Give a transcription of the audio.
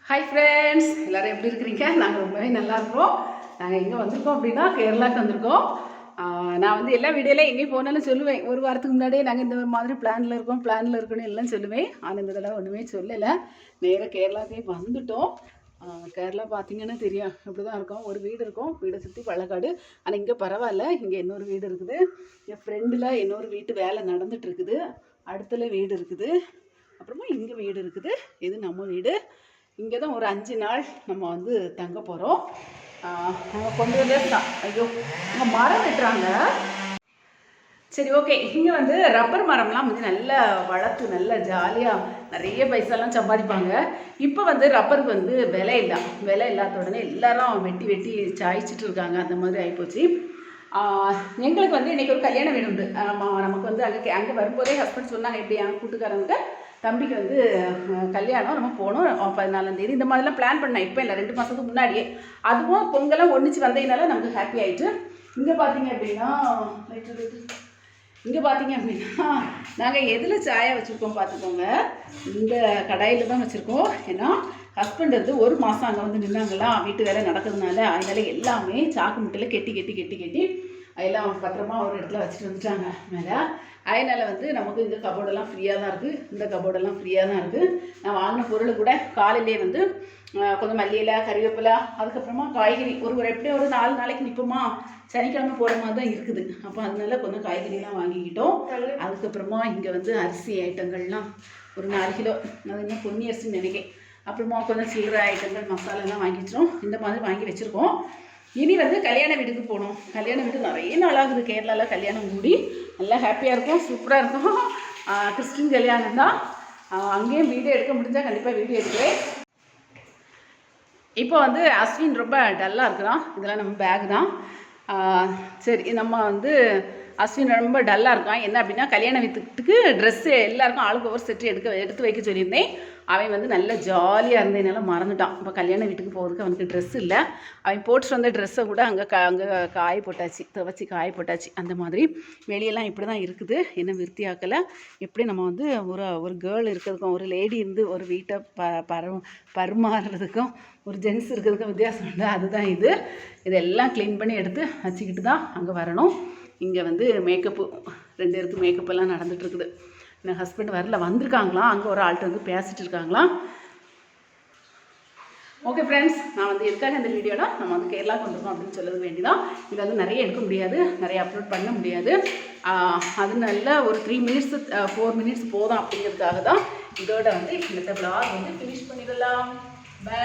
Hi friends, எல்லோரும் எப்படி இருக்கிறீங்க? நாங்கள் ரொம்பவே நல்லா இருக்கிறோம். நாங்கள் எங்கே வந்திருக்கோம் அப்படின்னா கேரளாவுக்கு வந்திருக்கோம். நான் வந்து எல்லா வீடியோவில் எங்கேயும் போனாலும் சொல்லுவேன். ஒரு வாரத்துக்கு முன்னாடியே நாங்கள் இந்த மாதிரி பிளானில் இருக்கணும் எல்லாம் சொல்லுவேன். ஆனால் இந்த தடவை ஒன்றுமே சொல்லலை. நேராக கேரளாவுக்கே வந்துட்டோம். கேரளா பார்த்தீங்கன்னா தெரியும், இப்படி தான் இருக்கும். ஒரு வீடு இருக்கும், வீடை சுற்றி பள்ளக்காடு. ஆனால் இங்கே பரவாயில்ல, இங்கே இன்னொரு வீடு இருக்குது. என் ஃப்ரெண்டில் இன்னொரு வீட்டு வேலை நடந்துகிட்டு இருக்குது. அடுத்துல வீடு இருக்குது, அப்புறமா இங்கே வீடு இருக்குது. இது நம்ம வீடு. இங்கே தான் ஒரு 5 நாள் நம்ம வந்து தங்க போகிறோம். நாங்கள் கொண்டு வந்தே தான். ஐயோ, இங்கே மரம் வெட்டுறாங்க. சரி, ஓகே. இங்கே வந்து ரப்பர் மரம்லாம் வந்து நல்லா வளர்த்து நல்லா ஜாலியாக நிறைய பைசாலாம் சம்பாதிப்பாங்க. இப்போ வந்து ரப்பருக்கு வந்து விலை இல்லாத உடனே எல்லாரும் வெட்டி வெட்டி சாய்ச்சிட்டு இருக்காங்க. அந்த மாதிரி ஆகிப்போச்சு. எங்களுக்கு வந்து இன்றைக்கி ஒரு கல்யாண வீடு உண்டு. நமக்கு வந்து அங்கே வரும்போதே ஹஸ்பண்ட் சொன்னாங்க, எப்படி என் கூட்டுக்காரங்க தம்பிக்கு வந்து கல்யாணம், நம்ம போகணும் 14ஆம் தேதி. இந்த மாதிரிலாம் பிளான் பண்ணேன். இப்போ இல்லை, 2 மாதத்துக்கு முன்னாடியே. அதுவும் பொங்கலாம் ஒன்றிச்சு வந்ததுனால நமக்கு ஹாப்பி ஆகிட்டு. இங்கே பார்த்தீங்க அப்படின்னா நாங்கள் எதில் சாயா வச்சுருக்கோம் பார்த்துக்கோங்க. இந்த கடாயில் தான் வச்சுருக்கோம். ஏன்னா ஹஸ்பண்ட் வந்து 1 மாதம் அங்கே வந்து நின்னாங்களாம், வீட்டு வேலை நடக்கிறதுனால. அதனால எல்லாமே சாக்கு முட்டையில் கெட்டி அதெல்லாம் பத்திரமா ஒரு இடத்துல வச்சுட்டு வந்துட்டாங்க மேலே. அதனால் வந்து நமக்கு இந்த கபோர்டெல்லாம் ஃப்ரீயாக தான் இருக்குது. நான் வாங்கின பொருள் கூட காலையிலே வந்து கொஞ்சம் மல்லியிலை, கறிவேப்பிலை, அதுக்கப்புறமா காய்கறி எப்படியும் ஒரு 4 நாளைக்கு நிற்போமா, சனிக்கிழமை போகிற மாதிரி தான் இருக்குது. அப்போ அதனால கொஞ்சம் காய்கறிலாம் வாங்கிக்கிட்டோம். அதுக்கப்புறமா இங்கே வந்து அரிசி ஐட்டங்கள்லாம் ஒரு 4 கிலோ, அது என்ன பொன்னி அரிசின்னு நினைக்கிறேன். அப்புறமா கொஞ்சம் சில்லறை ஐட்டங்கள் மசாலாலாம் வாங்கி வச்சிடும். இந்த மாதிரி வாங்கி வச்சுருக்கோம். இனி வந்து கல்யாண வீட்டுக்கு போகணும். கல்யாண வீடு நிறைய நாளாகுது கேரளாவில் கல்யாணம் கூடி. நல்லா ஹாப்பியாக இருக்கும், சூப்பராக இருக்கும். கிறிஸ்டின் கல்யாணம் தான். அங்கேயும் வீடியோ எடுக்க முடிஞ்சால் கண்டிப்பாக வீடியோ எடுக்கிறேன். இப்போ வந்து அஸ்வின் ரொம்ப டல்லாக இருக்கிறான். இதெல்லாம் நம்ம பேக் தான். சரி, நம்ம வந்து அஸ்வின் ரொம்ப டல்லாக இருக்கான். என்ன அப்படின்னா, கல்யாண வீட்டுக்கு ட்ரெஸ்ஸு எல்லாருக்கும் ஆளுக்கு ஒவ்வொரு செட்டு எடுத்து வைக்க சொல்லியிருந்தேன். அவன் வந்து நல்ல ஜாலியாக இருந்ததுனால மறந்துட்டான். இப்போ கல்யாண வீட்டுக்கு போகிறதுக்கு அவனுக்கு ட்ரெஸ் இல்லை. அவன் போட்டுட்டு வந்த ட்ரெஸ்ஸை கூட அங்கே காய போட்டாச்சு, துவச்சி காய போட்டாச்சு. அந்த மாதிரி வெளியெல்லாம் இப்படி தான் இருக்குது. என்ன விருத்தியாக்கலை. எப்படி நம்ம வந்து ஒரு கேர்ள் இருக்கிறதுக்கும், ஒரு லேடி இருந்து ஒரு வீட்டை பரிமாறுறதுக்கும், ஒரு ஜென்ஸ் இருக்கிறதுக்கும் வித்தியாசம் உண்டு. அதுதான் இதெல்லாம் க்ளீன் பண்ணி எடுத்து வச்சுக்கிட்டு தான் அங்கே வரணும். இங்கே வந்து மேக்கப்பு 2 பேருக்கு மேக்கப்பெல்லாம் நடந்துகிட்ருக்குது. என் ஹஸ்பண்ட் வந்திருக்காங்களாம். அங்கே ஒரு ஆள்கிட்ட வந்து பேசிகிட்டு இருக்காங்களாம். ஓகே ஃப்ரெண்ட்ஸ், நான் வந்து எதுக்காக இந்த வீடியோவில் நம்ம வந்து கேரளாவுக்கு வந்திருக்கோம் அப்படின்னு சொல்ல வேண்டிதான். இது வந்து நிறைய எடுக்க முடியாது, நிறைய அப்லோட் பண்ண முடியாது. அதனால ஒரு 3 மினிட்ஸ் 4 மினிட்ஸ் போதும் அப்படிங்கிறதுக்காக தான் இதோட வந்து இந்த vlog வந்து ஃபினிஷ் பண்ணிடலாம். பை.